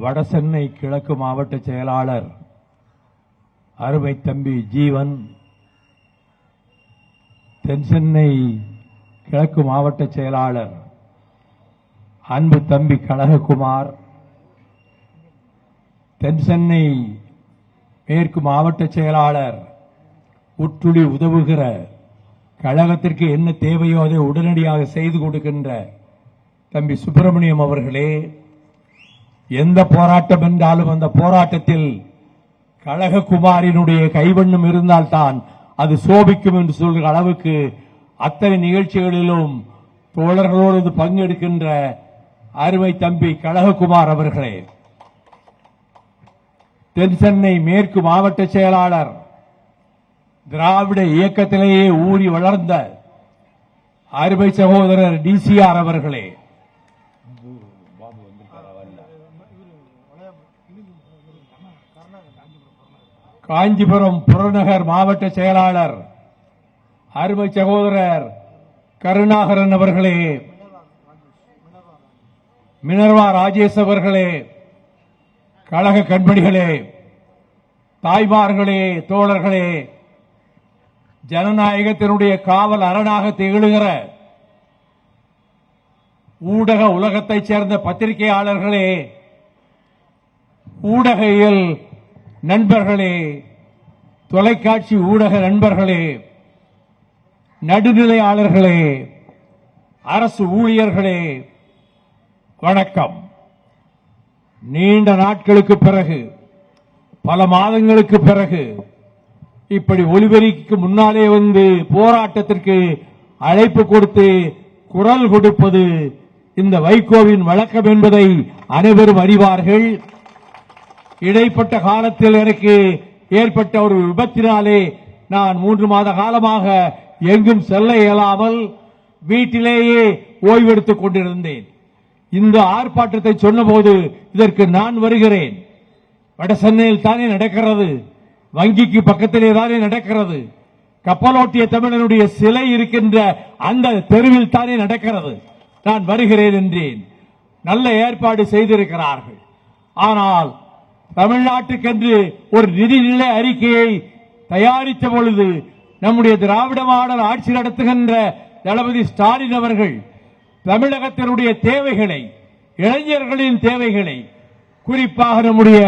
வடசென்னை கிழக்கு மாவட்ட செயலாளர் அருமை தம்பி ஜீவன், தென்சென்னை கிழக்கு மாவட்ட செயலாளர் அன்பு தம்பி கனககுமார், தென்சென்னை மேற்கு மாவட்ட செயலாளர் உற்றுளி உதவுகிற கழகத்திற்கு என்ன தேவையோ அதை உடனடியாக செய்து கொடுக்கின்ற தம்பி சுப்பிரமணியம் அவர்களே, எந்த போராட்டம் என்றாலும் அந்த போராட்டத்தில் கனககுமாரினுடைய கைவண்ணம் இருந்தால்தான் அது சோபிக்கும் என்று சொல்கிற அளவுக்கு அத்தனை நிகழ்ச்சிகளிலும் தோழர்களோடு பங்கெடுக்கின்ற அருமை தம்பி கனககுமார் அவர்களே, தென்சென்னை மேற்கு மாவட்ட செயலாளர், திராவிட இயக்கத்திலேயே ஊறி வளர்ந்த அருமை சகோதரர் டிசிஆர் அவர்களே, காஞ்சிபுரம் புறநகர் மாவட்ட செயலாளர் அருமை சகோதரர் கருணாகரன் அவர்களே, மினர்வா ராஜேஷ் அவர்களே, கழக கண்மணிகளே, தாய்மார்களே, தோழர்களே, ஜனநாயகத்தினுடைய காவல் அரணாக திகழ்கிற ஊடக உலகத்தைச் சேர்ந்த பத்திரிகையாளர்களே, ஊடகையில் நண்பர்களே, தொலைக்காட்சி ஊடக நண்பர்களே, நடுநிலையாளர்களே, அரசு ஊழியர்களே, வணக்கம். நீண்ட நாட்களுக்கு பிறகு, பல மாதங்களுக்கு பிறகு இப்படி ஒலிபெருக்கிக்கு முன்னாலே வந்து போராட்டத்திற்கு அழைப்பு கொடுத்து குரல் கொடுப்பது இந்த வைகோவின் வழக்கம் என்பதை அனைவரும் அறிவார்கள். இடைப்பட்ட காலத்தில் எனக்கு ஏற்பட்ட ஒரு விபத்தினாலே நான் 3 மாத காலமாக எங்கும் செல்ல இயலாமல் வீட்டிலேயே ஓய்வெடுத்துக் கொண்டிருந்தேன். இந்த ஆர்ப்பாட்டத்தை சொன்னபோது இதற்கு நான் வருகிறேன். வடசென்னையில் தானே நடக்கிறது, வங்கிக்கு பக்கத்திலே தானே நடக்கிறது, கப்பலோட்டிய தமிழனுடைய சிலை இருக்கின்ற அந்த தெருவில் தானே நடக்கிறது, நான் வருகிறேன் என்றேன். நல்ல ஏற்பாடு செய்திருக்கிறார்கள். ஆனால் தமிழ்நாட்டுக்கென்று ஒரு நிதிநிலை அறிக்கையை தயாரித்த பொழுது நம்முடைய திராவிட மாடல் ஆட்சி நடத்துகின்ற தளபதி ஸ்டாலின் அவர்கள் தமிழகத்தினுடைய தேவைகளை, இளைஞர்களின் தேவைகளை, குறிப்பாக நம்முடைய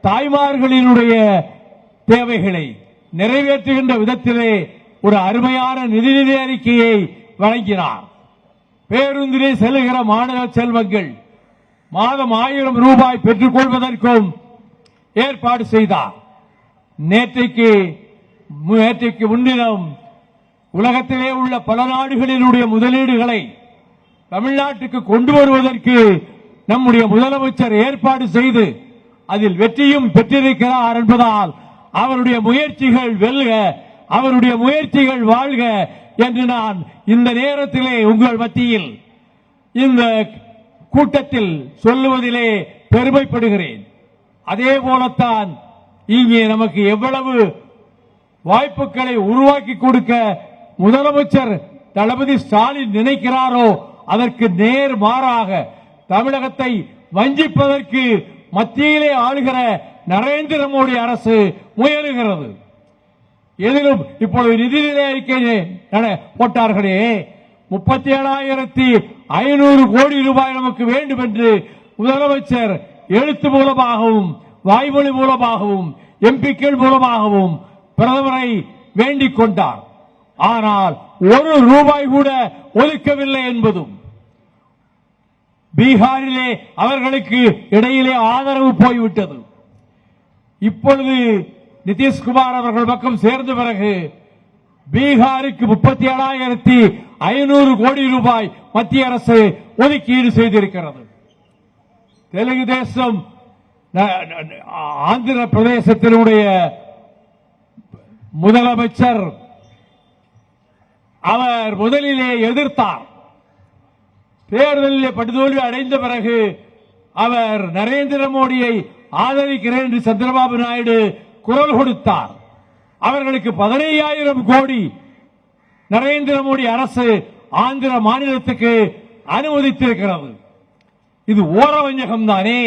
தாய்மார்களினுடைய தேவைகளை நிறைவேற்றுகின்ற விதத்திலே ஒரு அருமையான நிதிநிலை அறிக்கையை வழங்கினார். பேருந்திலே செல்லுகிற மாணவ செல்வங்கள் மாதம் 1000 ரூபாய் பெற்றுக் கொள்வதற்கும் ஏற்பாடு செய்தார். நேற்றைக்கு முன்தினம் உலகத்திலே உள்ள பல நாடுகளினுடைய முதலீடுகளை தமிழ்நாட்டுக்கு கொண்டு வருவதற்கு நம்முடைய முதலமைச்சர் ஏற்பாடு செய்து அதில் வெற்றியும் பெற்றிருக்கிறார் என்பதால் அவருடைய முயற்சிகள் வெல்க, அவருடைய முயற்சிகள் வாழ்க என்று நான் இந்த நேரத்திலே உங்கள் மத்தியில் இந்த கூட்டத்தில் சொல்லுவதிலே பெருமைப்படுகிறேன். அதே போலத்தான் இங்கே நமக்கு எவ்வளவு வாய்ப்புகளை உருவாக்கி கொடுக்க முதலமைச்சர் தளபதி ஸ்டாலின் நினைக்கிறாரோ அதற்கு நேர் மாறாக தமிழகத்தை வஞ்சிப்பதற்கு மத்தியிலே ஆளுகிற நரேந்திர மோடி அரசு முயலுகிறது. எதிலும் இப்பொழுது நிதிநிலை அறிக்கை போட்டார்களே, 37,500 கோடி ரூபாய் நமக்கு வேண்டும் என்று முதலமைச்சர் எழுத்து மூலமாகவும் வாய்மொழி மூலமாகவும் எம்பிக்கள் மூலமாகவும் பிரதமரை வேண்டிக் கொண்டார். ஆனால் 1 ரூபாய் கூட ஒதுக்கவில்லை என்பதும், பீகாரிலே அவர்களுக்கு இடையிலே ஆதரவு போய்விட்டது. இப்பொழுது நிதிஷ்குமார் அவர்கள் பக்கம் சேர்ந்த பிறகு பீகாருக்கு 37,500 கோடி ரூபாய் மத்திய அரசு ஒதுக்கீடு செய்திருக்கிறது. தெலுங்கு தேசம் ஆந்திர பிரதேசத்தினுடைய முதலமைச்சர் அவர் முதலிலே எதிர்த்தார். தேர்தலில் படுதோல்வி அடைந்த பிறகு அவர் நரேந்திர மோடியை ஆதரிக்கிறேன் என்று சந்திரபாபு நாயுடு குரல் கொடுத்தார். அவர்களுக்கு 15,000 கோடி நரேந்திர மோடி அரசு ஆந்திர மாநிலத்துக்கு அனுமதித்திருக்கிறது. இது ஓரவஞ்சகம் தானே?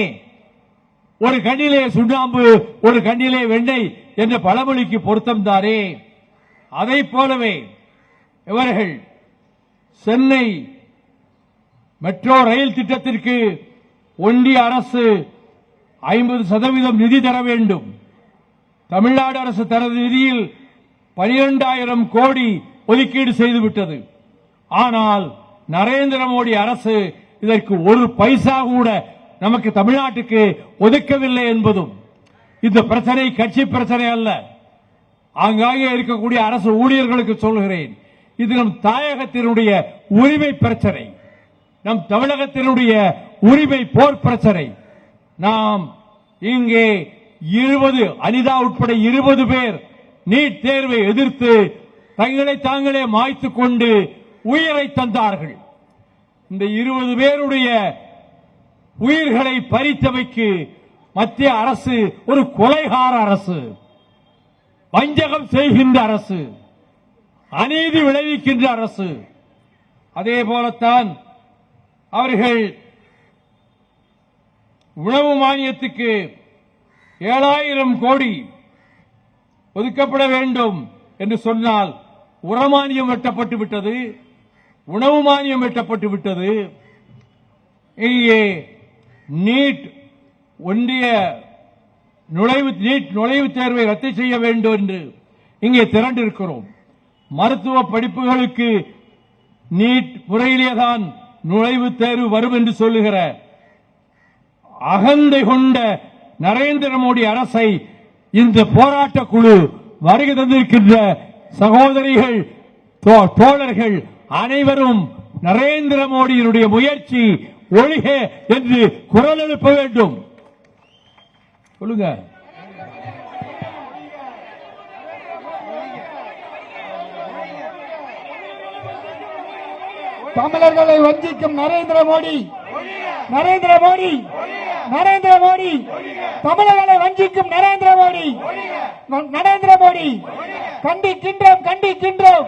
ஒரு கண்ணிலே சுண்ணாம்பு ஒரு கண்ணிலே வெண்ணெய் என்ற பழமொழிக்கு பொருத்தம் தானே. அதை போலவே இவர்கள் சென்னை மெட்ரோ ரயில் திட்டத்திற்கு ஒன்றிய அரசு 50% நிதி தர வேண்டும். தமிழ்நாடு அரசு தனது நிதியில் 12,000 கோடி ஒதுக்கீடு செய்துவிட்டது. ஆனால் நரேந்திர மோடி அரசு இதற்கு ஒரு பைசா கூட நமக்கு தமிழ்நாட்டுக்கு ஒதுக்கவில்லை என்பதும் இந்த பிரச்சனை கட்சி பிரச்சனை அல்ல. ஆங்காங்கே இருக்கக்கூடிய அரசு ஊழியர்களுக்கு சொல்கிறேன், இது நம் தாயகத்தினுடைய உரிமை பிரச்சனை, நம் தமிழகத்தினுடைய உரிமை போர் பிரச்சனை. நாம் இங்கே 20 அனிதா உட்பட 20 பேர் நீட் தேர்வை எதிர்த்து தங்களை தாங்களே மாய்த்துக் கொண்டு உயிரை தந்தார்கள். இந்த 20 பேருடைய உயிர்களை பறித்தமைக்கு மத்திய அரசு ஒரு கொலைகார அரசு, வஞ்சகம் செய்கின்ற அரசு, அநீதி விளைவிக்கின்ற அரசு. அதே போலத்தான் அவர்கள் உணவு மானியத்துக்கு 7,000 கோடி ஒதுக்கப்பட வேண்டும் என்று சொன்னால் உரமானியம் வெட்டப்பட்டு விட்டது, உணவு மானியம் வெட்டப்பட்டு விட்டது. இங்கே நீட் ஒன்றிய நுழைவுத் தேர்வை ரத்து செய்ய வேண்டும் என்று இங்கே திரண்டிருக்கிறோம். மருத்துவ படிப்புகளுக்கு நீட் முறையிலேதான் நுழைவுத் தேர்வு வரும் என்று சொல்லுகிற அகந்தை கொண்ட நரேந்திர மோடி அரசை இந்த போராட்ட குழு வருகை தந்திருக்கின்ற சகோதரிகள் தோழர்கள் அனைவரும் நரேந்திர மோடியினுடைய முயற்சி ஒழிக என்று குரல் எழுப்ப வேண்டும். சொல்லுங்க. தமிழர்களை வஞ்சிக்கும் நரேந்திர மோடி, நரேந்திர மோடி, நரேந்திர மோடி, தமிழர்களை வஞ்சிக்கும் நரேந்திர மோடி, நரேந்திர மோடி, கண்டிக்கின்றோம், கண்டிக்கின்றோம்,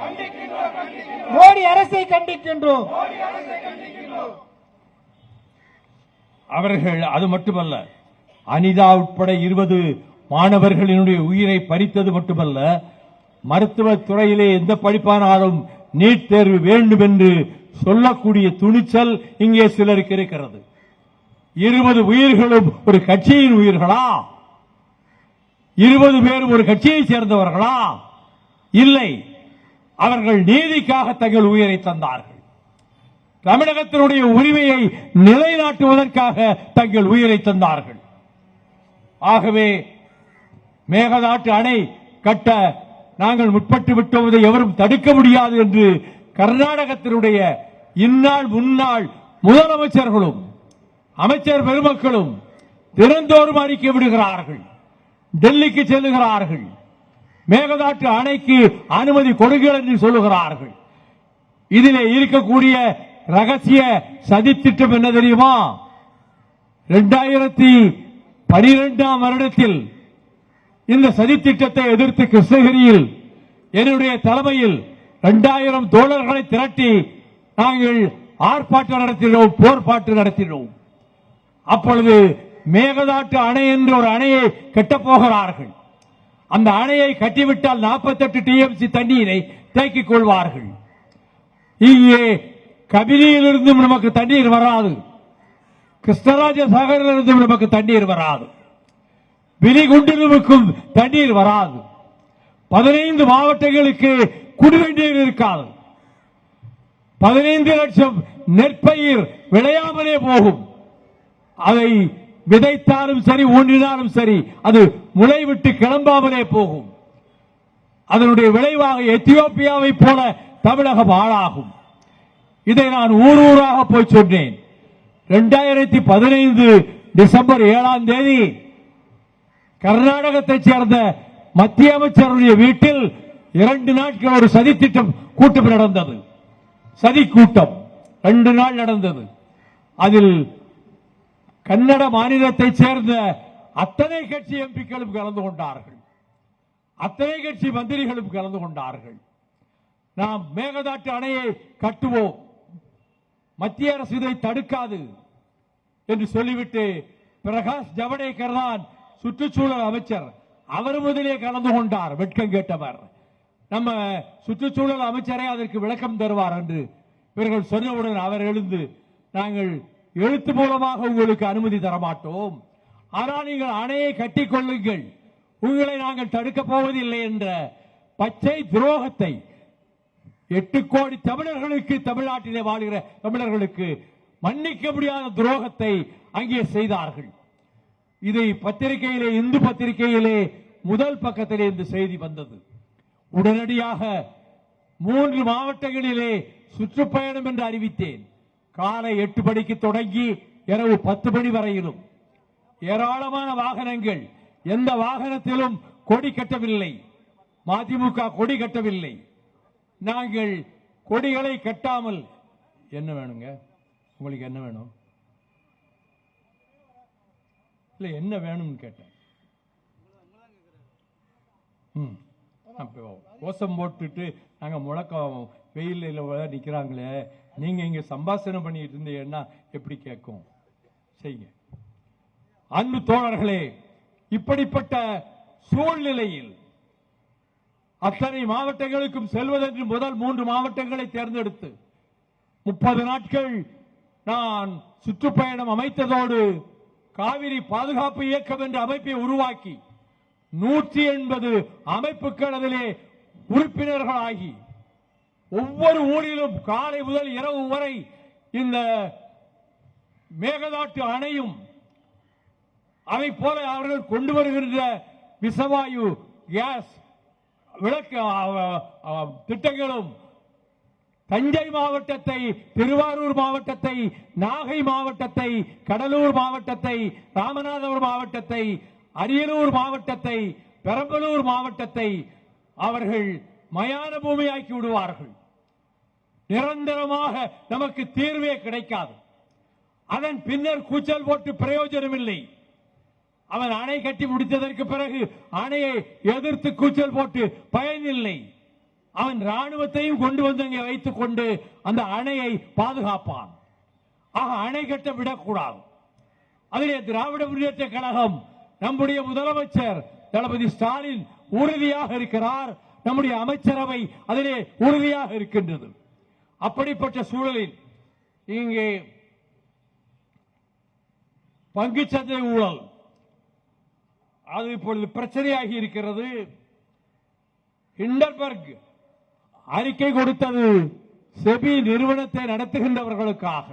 மோடி அரசை கண்டிக்கின்றோம். அவர்கள் அது மட்டுமல்ல, அனிதா உட்பட 20 மாணவர்களினுடைய உயிரை பறித்தது மட்டுமல்ல, மருத்துவத் துறையிலே எந்த படிப்பானாலும் நீட் தேர்வு வேண்டும் என்று சொல்லக்கூடிய துணிச்சல் இங்கே சிலருக்கு இருக்கிறது. 20 உயிர்களும் ஒரு கட்சியின் உயிர்களா? 20 பேரும் ஒரு கட்சியை சேர்ந்தவர்களா? இல்லை, அவர்கள் நீதிக்காக தங்கள் உயிரை தந்தார்கள். தமிழகத்தினுடைய உரிமையை நிலைநாட்டுவதற்காக தங்கள் உயிரை தந்தார்கள். ஆகவே மேகதாட்டு அணை கட்ட நாங்கள் முற்பட்டு விட்டோதை எவரும் தடுக்க முடியாது என்று கர்நாடகத்தினுடைய இந்நாள் முன்னாள் முதலமைச்சர்களும் அமைச்சர் பெருமக்களும் தினந்தோறும் அறிக்கை விடுகிறார்கள், டெல்லிக்கு செல்லுகிறார்கள், மேகதாட்டு அணைக்கு அனுமதி கொடுங்கள் என்று சொல்லுகிறார்கள். இதிலே இருக்கக்கூடிய ரகசிய சதித்திட்டம் என்ன தெரியுமா? 2012ஆம் வருடத்தில் இந்த சதித்திட்டத்தை எதிர்த்து கிருஷ்ணகிரியில் என்னுடைய தலைமையில் 2000 தோழர்களை திரட்டி நாங்கள் ஆர்ப்பாட்டம் நடத்தினோம், போர்ப்பாட்டு நடத்தினோம். அப்பொழுது மேகதாட்டு அணை என்ற ஒரு அணையை கட்டப் போகிறார்கள். அந்த அணையை கட்டிவிட்டால் 48 டிஎம்சி தண்ணீரை தேக்கிக் கொள்வார்கள். இங்கே கபிலியிலிருந்தும் நமக்கு தண்ணீர் வராது, கிருஷ்ணராஜ சாகரிலிருந்தும் நமக்கு தண்ணீர் வராது, விலிகுண்டிலுக்கும் தண்ணீர் வராது. 15 மாவட்டங்களுக்கு குடிநீர் இருக்காது. 15 லட்சம் நெற்பயிர் விளையாமலே போகும். அதை விதைத்தாலும் சரி, ஊன்றினாலும் சரி, அது முளைவிட்டு கிளம்பாமலே போகும். அதனுடைய விளைவாக எத்தியோப்பியாவை போல தமிழகம் ஆளாகும். இதை நான் ஊர் ஊராக போய் சொன்னேன். 2015 டிசம்பர் 7ஆம் தேதி கர்நாடகத்தைச் சேர்ந்த மத்திய அமைச்சருடைய வீட்டில் 2 நாட்கள் ஒரு சதி திட்டம் கூட்டம் நடந்தது. சதி கூட்டம் 2 நாள் நடந்தது. அதில் கன்னட மாநிலத்தைச் சேர்ந்த அத்தனை கட்சி எம்பிக்களும் கலந்து கொண்டார்கள், அத்தனை கட்சி மந்திரிகளும் கலந்து கொண்டார்கள். நாம் மேகதாட்டு அணையை கட்டுவோம், மத்திய அரசு இதை தடுக்காது என்று சொல்லிவிட்டு பிரகாஷ் ஜவடேகர் தான் சுற்றுச்சூழல் அமைச்சர். அவர் முதலே கலந்து கொண்டார். வெட்கம் கேட்டவர். நம்ம சுற்றுச்சூழல் அமைச்சரே அதற்கு விளக்கம் தருவார் என்று இவர்கள் சொன்னவுடன் அவர் எழுந்து, நாங்கள் எழுத்து மூலமாக உங்களுக்கு அனுமதி தரமாட்டோம், ஆனால் நீங்கள் அணையை கட்டிக் கொள்ளுங்கள், உங்களை நாங்கள் தடுக்கப் போவதில்லை என்ற பச்சை துரோகத்தை 8 கோடி தமிழர்களுக்கு, தமிழ்நாட்டிலே வாழ்கிற தமிழர்களுக்கு மன்னிக்க முடியாத துரோகத்தை அங்கே செய்தார்கள். இதை பத்திரிகையிலே, இந்து பத்திரிகையிலே முதல் பக்கத்திலே இந்த செய்தி வந்தது. உடனடியாக 3 மாவட்டங்களிலே சுற்றுப்பயணம் என்று அறிவித்தேன். காலை 8 மணிக்கு தொடங்கி இரவு 10 மணி வரையிலும் ஏராளமான வாகனங்கள். எந்த வாகனத்திலும் கொடி கட்டவில்லை, மதிமுக கொடி கட்டவில்லை. நாங்கள் கொடிகளை கட்டாமல், என்ன வேணுங்க உங்களுக்கு, என்ன வேணும், இல்ல என்ன வேணும்னு கேட்டேன். கோஷம் போட்டுட்டு நாங்க முழக்கம் வெயில நிக்கிறாங்களே, நீங்க இங்க சம்பாஷணம் பண்ணிட்டு இருந்தீங்கன்னா எப்படி கேட்கும்? செய்யுங்க. அன்பு தோழர்களே, இப்படிப்பட்ட சூழ்நிலையில் அத்தனை மாவட்டங்களுக்கும் செல்வதற்கு முதல் 3 மாவட்டங்களை தேர்ந்தெடுத்து 30 நாட்கள் நான் சுற்றுப்பயணம் அமைத்ததோடு காவிரி பாதுகாப்பு இயக்கம் என்ற அமைப்பை உருவாக்கி 180 அமைப்புகள் அதிலே உறுப்பினர்களாகி ஒவ்வொரு ஊரிலும் காலை முதல் இரவு வரை இந்த மேகதாட்டு அணையும் அதை போல அவர்கள் கொண்டு வருகின்ற விசவாயு கேஸ் விளக்கு திட்டங்களும் தஞ்சை மாவட்டத்தை, திருவாரூர் மாவட்டத்தை, நாகை மாவட்டத்தை, கடலூர் மாவட்டத்தை, ராமநாதபுரம் மாவட்டத்தை, அரியலூர் மாவட்டத்தை, பெரம்பலூர் மாவட்டத்தை அவர்கள் மயான பூமியாக்கி விடுவார்கள். நிரந்தரமாக நமக்கு தீர்வே கிடைக்காது. அதன் பின்னர் கூச்சல் போட்டு பிரயோஜனம் இல்லை. அவன் அணை கட்டி முடித்ததற்கு பிறகு அணையை எதிர்த்து கூச்சல் போட்டு பயனில்லை. அவன் ராணுவத்தையும் கொண்டு வந்து அங்கே வைத்துக் கொண்டு அந்த அணையை பாதுகாப்பான். ஆக அணை கட்ட விடக்கூடாது. அதிலே திராவிட முன்னேற்ற கழகம், நம்முடைய முதலமைச்சர் தளபதி ஸ்டாலின் உறுதியாக இருக்கிறார். நம்முடைய அமைச்சரவை அதிலே உறுதியாக இருக்கின்றது. அப்படிப்பட்ட சூழலில் இங்கே பங்குச்சந்தை ஊழல் அது இப்பொழுது பிரச்சனையாகி இருக்கிறது. ஹிண்டன்பர்க் அறிக்கை கொடுத்தது செபி நிறுவனத்தை நடத்துகின்றவர்களுக்காக.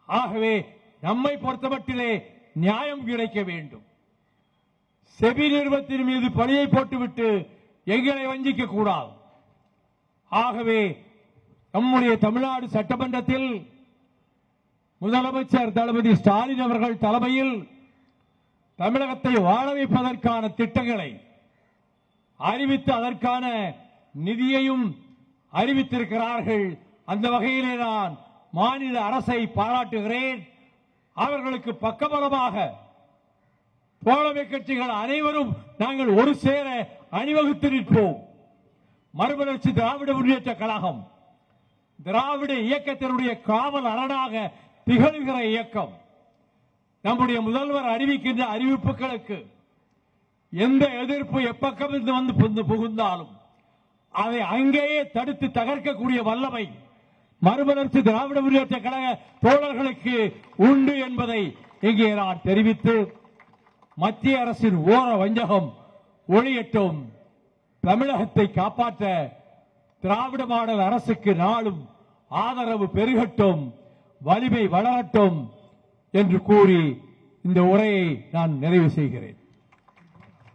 ஆகவே நம்மை பொறுத்தமட்டிலே நியாயம் கிடைக்க வேண்டும். செபி நிறுவனத்தின் மீது பழியை போட்டுவிட்டு எங்களை வஞ்சிக்க கூடாது. ஆகவே நம்முடைய தமிழ்நாடு சட்டமன்றத்தில் முதலமைச்சர் தளபதி ஸ்டாலின் அவர்கள் தலைமையில் தமிழகத்தை வாழ வைப்பதற்கான திட்டங்களை அறிவித்து அதற்கான நிதியையும் அறிவித்திருக்கிறார்கள். அந்த வகையிலே நான் மாநில அரசை பாராட்டுகிறேன். அவர்களுக்கு பக்கபலமாக தோழமை கட்சிகள் அனைவரும் நாங்கள் ஒரு சேர அணிவகுத்து நிற்போம். மறுமலர்ச்சி திராவிட முன்னேற்ற கழகம் திராவிட இயக்கத்தினுடைய காவல் அரணாக திகழ்கிற இயக்கம். நம்முடைய முதல்வர் அறிவிக்கின்ற அறிவிப்புகளுக்கு எந்த எதிர்ப்பு எப்பக்கம் வந்து புகுந்தாலும் அதை அங்கேயே தடுத்து தகர்க்கக்கூடிய வல்லமை மறுமலர்ச்சி திராவிட முன்னேற்ற கழக தோழர்களுக்கு உண்டு என்பதை இங்கே நான் தெரிவித்து, மத்திய அரசின் ஓர வஞ்சகம் ஒழியட்டும், தமிழகத்தை காப்பாற்ற திராவிட மாடல் அரசுக்கு நாளும் ஆதரவு பெருகட்டும், வலிமை வளரட்டும் என்று கூறி இந்த உரையை நான் நிறைவு செய்கிறேன்.